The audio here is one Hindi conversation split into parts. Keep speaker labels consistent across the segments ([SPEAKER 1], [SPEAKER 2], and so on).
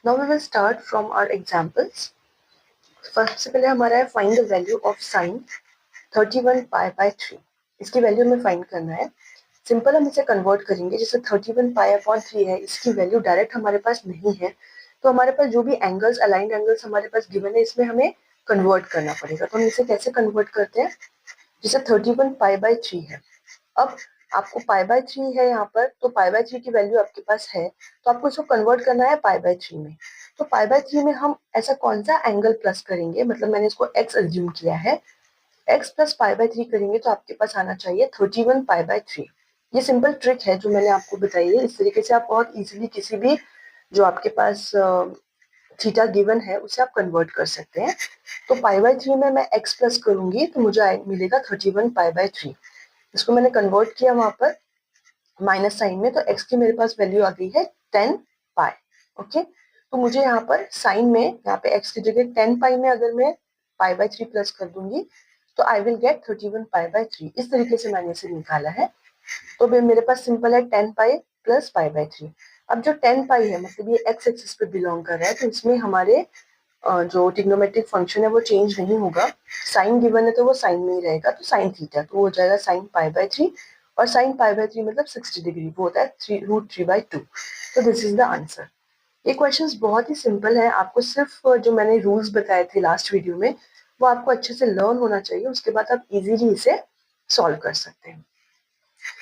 [SPEAKER 1] Now we will start from our examples. सबसे पहले हमारा है find the value of sine 31 pi by 3. इसकी वैल्यू हमें फाइंड करना है. सिंपल हम इसे कन्वर्ट करेंगे. जैसे 31 पाई अपॉन 3 है, इसकी वैल्यू डायरेक्ट हमारे पास नहीं है, तो हमारे पास जो भी एंगल्स, अलाइंड एंगल्स हमारे पास गिवन है, इसमें हमें कन्वर्ट करना पड़ेगा. तो हम इसे कैसे कन्वर्ट करते हैं? जैसे 31 पाई बाय 3 है. अब आपको पाई बाय 3 है यहाँ पर, तो पाई बाय 3 की वैल्यू आपके पास है, तो आपको इसको कन्वर्ट करना है पाई बाय 3 में. तो पाई बाय 3 में हम ऐसा कौन सा एंगल प्लस करेंगे? मतलब मैंने इसको x अज्यूम किया है, x प्लस पाई बाय 3 करेंगे तो आपके पास आना चाहिए 31 पाई बाय 3. ये सिंपल ट्रिक है जो मैंने आपको बताई है. इस तरीके से आप बहुत इजीली किसी भी जो आपके पास थीटा गिवन है उसे आप कन्वर्ट कर सकते हैं. तो पाई बाय 3 में मैं x प्लस करूंगी तो मुझे मिलेगा 31 पाई बाय 3. इसको मैंने कन्वर्ट किया वहां पर माइनस साइन में, तो x की मेरे पास वैल्यू आ गई है 10 पाई. ओके, तो मुझे यहाँ पर साइन में, यहाँ पे x की जगह 10 पाई में अगर मैं पाई बाय 3 प्लस कर दूंगी तो I will get 31 pi by 3. इस तरीके से मैंने इसे निकाला है. तो मेरे पास सिंपल है 10 पाई प्लस पाई बाय 3. अब जो 10 पाई है मतलब ये x एक्सिस पे बिलोंग कर रहा है, तो इसमें हमारे जो ट्रिग्नोमेट्रिक फंक्शन है वो चेंज नहीं होगा. साइन गिवन है तो वो साइन में ही रहेगा, तो साइन थीटा, तो हो जाएगा साइन पाई बाय 3. और साइन पाई बाय 3 मतलब 60 डिग्री, वो होता है √3/2. तो दिस इज द आंसर. ये क्वेश्चंस बहुत ही सिंपल है. आपको सिर्फ जो मैंने रूल्स बताए थे लास्ट वीडियो में वो आपको अच्छे से लर्न होना चाहिए, उसके बाद आप इजीली इसे सॉल्व कर सकते हैं.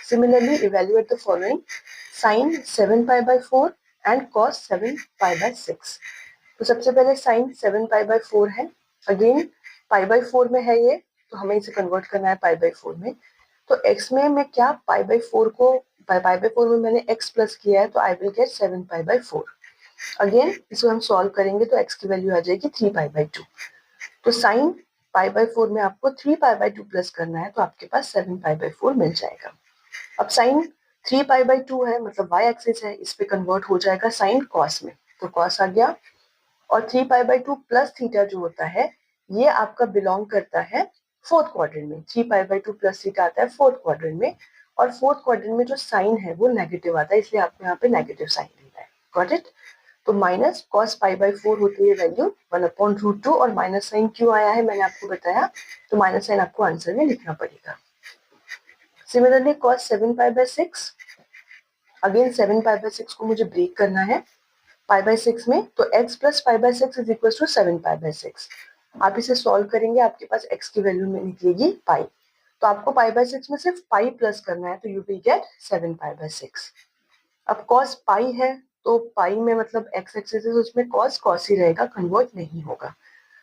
[SPEAKER 1] Similarly, evaluate the following: sin 7 pi by 4 and cos 7 pi by 6. तो सबसे पहले sin 7 pi by 4 है. अगेन pi by 4 में है ये, तो हमें इसे कन्वर्ट करना है pi by 4 में. तो x में मैं क्या pi by 4 को pi by 4 में मैंने x प्लस किया है, तो I will get 7 pi by 4. Again इसको हम सॉल्व करेंगे तो x की वैल्यू आ जाएगी 3 pi by 2. तो sin pi by 4 में आपको 3 pi by 2 प्लस करना है, तो आपके पास 7 pi by 4 मिल जाएगा. अब साइन 3 पाई बाई 2 है, मतलब y एक्सिस है, इस पे कन्वर्ट हो जाएगा साइन कॉस में, तो कॉस आ गया. और 3 पाई बाई 2 प्लस थीटा जो होता है ये आपका बिलोंग करता है फोर्थ क्वाड्रेंट में. 3 पाई बाई 2 प्लस थीटा आता है फोर्थ क्वाड्रेंट में, और फोर्थ क्वाड्रेंट में जो साइन है वो नेगेटिव आता है, इसलिए आपको यहाँ पे नेगेटिव साइन लेना है. Got it? तो माइनस कॉस पाई बाई 4 होती है वैल्यू 1/√2, और माइनस साइन क्यों आया है मैंने आपको बताया, तो माइनस साइन आपको आंसर में लिखना पड़ेगा. Similarly, cos 7 pi by 6, again 7 pi by 6 को मुझे ब्रेक करना है pi by 6 में, तो x plus pi by 6 is equal to 7 pi by 6. आप इसे सॉल्व करेंगे, आपके पास x की वैल्यू में निकलेगी पाई, तो आपको pi by 6 में सिर्फ पाई प्लस करना है, तो you will get 7 pi by 6. अब cos पाई है, तो पाई में मतलब x एक्सिस है, उसमें cos cos ही रहेगा, कन्वर्ट नहीं होगा.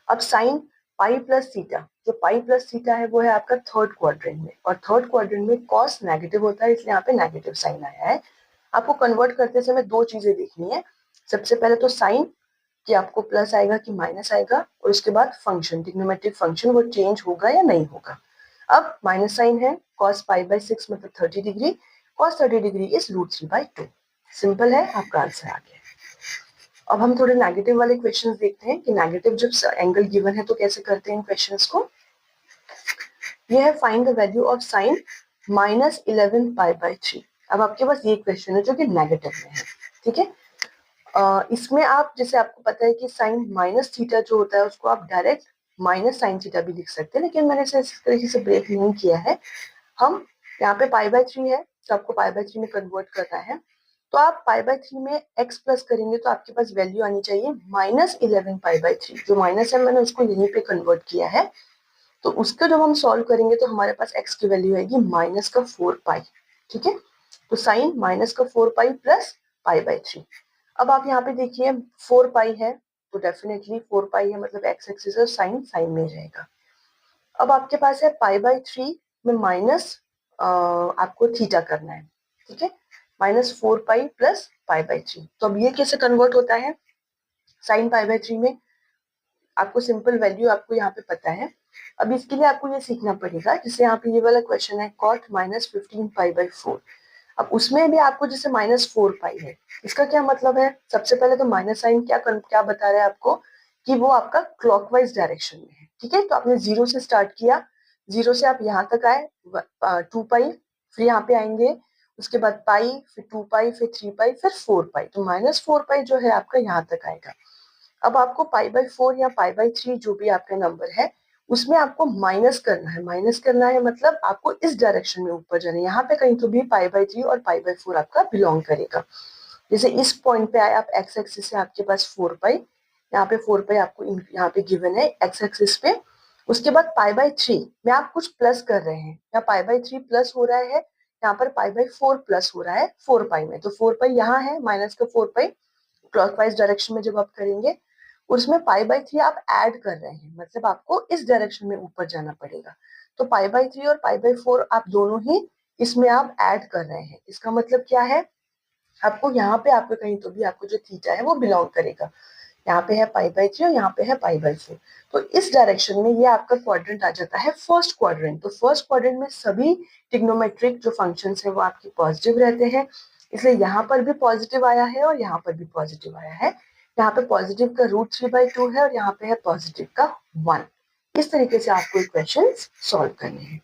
[SPEAKER 1] अब साइन पाई प्लस थीटा, जो पाई प्लस थीटा है वो है आपका थर्ड क्वाड्रेंट में, और थर्ड क्वाड्रेंट में कॉस नेगेटिव होता है, इसलिए यहाँ पे नेगेटिव साइन आया है. आपको कन्वर्ट करते समय दो चीजें देखनी है. सबसे पहले तो साइन कि आपको प्लस आएगा कि माइनस आएगा, और उसके बाद फंक्शन, ट्रिग्नोमेट्रिक फंक्शन, वो चेंज होगा या नहीं होगा. अब माइनस साइन है, कॉस पाई बाय 6 मतलब 30 degree, cos 30 degree is √3/2. Simple है, आपका आंसर आ गया. अब हम थोड़े नेगेटिव वाले क्वेश्चंस देखते हैं कि नेगेटिव जब एंगल गिवन है तो कैसे करते हैं क्वेश्चंस को. ये है find the value of sine -11 pi by 3. अब आपके पास ये क्वेश्चन है जो कि नेगेटिव में है. ठीक है, इसमें आप, जैसे आपको पता है कि साइन माइनस थीटा जो होता है उसको आप डायरेक्ट माइनस साइन थीटा भी लिख सकते हैं, लेकिन मैंने इसे इस तरीके से ब्रेक नहीं किया है. हम यहाँ पे पाई बाय 3 है, तो आपको पाई बाय 3 में कन्वर्ट करना है, तो आप पाई बाय 3 में x प्लस करेंगे तो आपके पास वैल्यू आनी चाहिए -11 पाई बाय 3. जो माइनस है मैंने उसको यहीं पे कन्वर्ट किया है, तो उसको जब हम सॉल्व करेंगे तो हमारे पास x की वैल्यू आएगी -4 पाई. ठीक है, तो sine -4 pi plus pi by 3. अब आप यहाँ पे देखिए 4 पाई है, तो डेफिनेटली 4 पाई है मतलब x एक्सिस है, साइन साइन में रहेगा. अब आपके पास है पाई बाय 3 में माइनस आपको थीटा करना है. ठीक है, -4 पाई प्लस पाई बाय 3. तो अब ये कैसे कन्वर्ट होता है साइन पाई बाय 3 में? आपको सिंपल वैल्यू आपको यहाँ पे पता है. अब इसके लिए आपको ये सीखना पड़ेगा, जैसे यहाँ पे ये वाला क्वेश्चन है cot -15 पाई बाय 4. अब उसमें भी आपको जैसे -4 पाई है, इसका क्या मतलब है? सबसे पहले तो माइनस साइन क्या बता रहा है आपको कि वो आपका क्लॉकवाइज डायरेक्शन में है. ठीक है, तो आपने 0 से स्टार्ट किया, 0 से आप यहाँ तक आए 2 पाई, फिर यहाँ पे आएंगे, उसके बाद पाई, फिर 2 पाई, फिर 3 पाई, फिर 4 पाई। तो -4 पाई जो है आपका यहाँ तक आएगा। अब आपको π/4 या π/3 जो भी आपका नंबर है उसमें आपको माइनस करना है। माइनस करना है मतलब आपको इस डायरेक्शन में ऊपर जाना है। यहाँ पे कहीं तो भी π/3 और π/4 आपका बिलोंग करेगा। जैसे इस पॉइंट पे आए आप, एक्स एक्सिस से आपके पास 4 पाई, यहाँ पे 4 पाई आपको यहाँ पे गिवन है एक्स एक्सिस पे। उसके बाद π/3 में आप कुछ प्लस कर रहे हैं, या π/3 प्लस हो रहा है, यहाँ पर π/4 प्लस हो रहा है 4 पाई में। तो 4 पाई यहाँ है, माइनस का 4 पाई क्लॉकवाइज डायरेक्शन में जब आप करेंगे, उसमें π/3 आप ऐड कर रहे हैं, मतलब आपको इस डायरेक्शन में ऊपर जाना पड़ेगा। तो π/3 और π/4 आप दोनों ही इसमें आप ऐड कर रहे हैं। इसका मतलब क्या है, आपको यहाँ पे आपको कहीं तो भी आपको जो थीटा है वो बिलोंग करेगा। यहाँ पे है π/3 और यहाँ पे है π/4। तो इस डायरेक्शन में ये आपका क्वाड्रेंट आ जाता है फर्स्ट क्वाड्रेंट। तो फर्स्ट क्वाड्रेंट में सभी ट्रिग्नोमेट्रिक जो फंक्शंस है वो आपके पॉजिटिव रहते हैं, इसलिए यहाँ पर भी पॉजिटिव आया है और यहाँ पर भी पॉजिटिव आया है। यहाँ पे पॉजिटिव का √3/2 है और यहाँ पे है पॉजिटिव का 1। इस तरीके से आपको इक्वेशंस सॉल्व करने हैं।